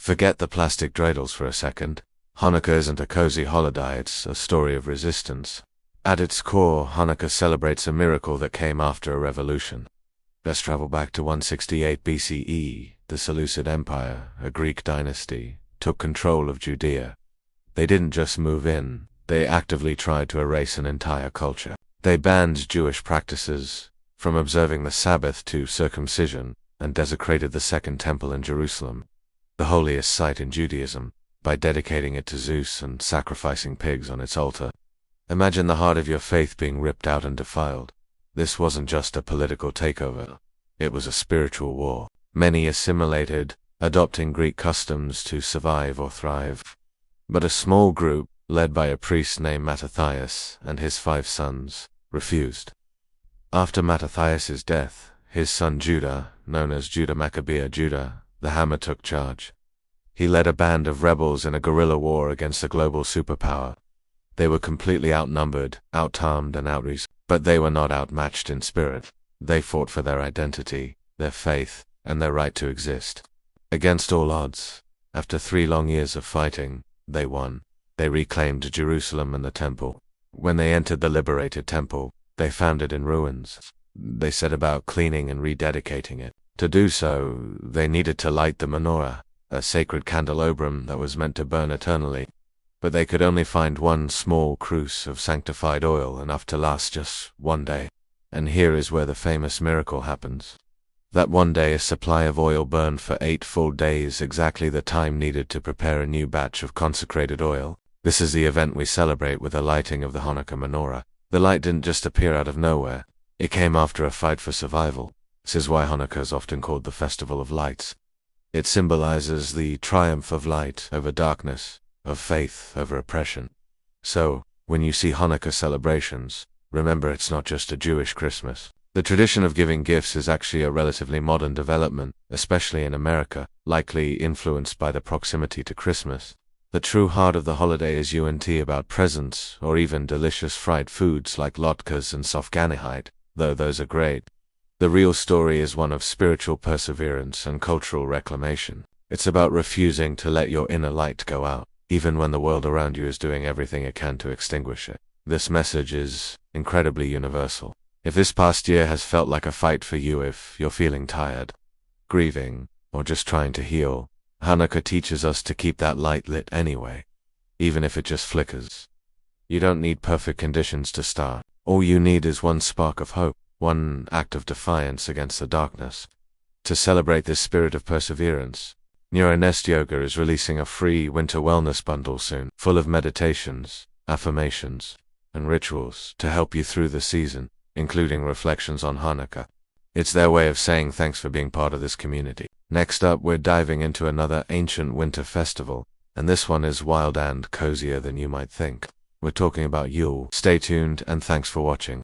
Forget the plastic dreidels for a second. Hanukkah isn't a cozy holiday, it's a story of resistance. At its core, Hanukkah celebrates a miracle that came after a revolution. Let's travel back to 168 BCE. The Seleucid Empire, a Greek dynasty, took control of Judea. They didn't just move in, they actively tried to erase an entire culture. They banned Jewish practices, from observing the Sabbath to circumcision, and desecrated the Second Temple in Jerusalem, the holiest site in Judaism, by dedicating it to Zeus and sacrificing pigs on its altar. Imagine the heart of your faith being ripped out and defiled. This wasn't just a political takeover, it was a spiritual war. Many assimilated, adopting Greek customs to survive or thrive. But a small group, led by a priest named Mattathias and his 5 sons, refused. After Mattathias' death, his son Judah, known as Judah Maccabea Judah, the Hammer, took charge. He led a band of rebels in a guerrilla war against a global superpower. They were completely outnumbered, out-armed and out-resourced, but they were not outmatched in spirit. They fought for their identity, their faith, and their right to exist. Against all odds, after 3 long years of fighting, they won. They reclaimed Jerusalem and the temple. When they entered the liberated temple, they found it in ruins. They set about cleaning and rededicating it. To do so, they needed to light the menorah, a sacred candelabrum that was meant to burn eternally. But they could only find one small cruse of sanctified oil, enough to last just one day. And here is where the famous miracle happens. That one day a supply of oil burned for 8 full days, exactly the time needed to prepare a new batch of consecrated oil. This is the event we celebrate with the lighting of the Hanukkah menorah. The light didn't just appear out of nowhere. It came after a fight for survival. This is why Hanukkah is often called the Festival of Lights. It symbolizes the triumph of light over darkness, of faith over oppression. So, when you see Hanukkah celebrations, remember it's not just a Jewish Christmas. The tradition of giving gifts is actually a relatively modern development, especially in America, likely influenced by the proximity to Christmas. The true heart of the holiday is about presents, or even delicious fried foods like latkes and sofganihide, though those are great. The real story is one of spiritual perseverance and cultural reclamation. It's about refusing to let your inner light go out, even when the world around you is doing everything it can to extinguish it. This message is incredibly universal. If this past year has felt like a fight for you, if you're feeling tired, grieving, or just trying to heal, Hanukkah teaches us to keep that light lit anyway, even if it just flickers. You don't need perfect conditions to start. All you need is one spark of hope, one act of defiance against the darkness. To celebrate this spirit of perseverance, Neuronest Yoga is releasing a free winter wellness bundle soon, full of meditations, affirmations, and rituals to help you through the season, including reflections on Hanukkah. It's their way of saying thanks for being part of this community. Next up, we're diving into another ancient winter festival, and this one is wild and cozier than you might think. We're talking about Yule. Stay tuned and thanks for watching.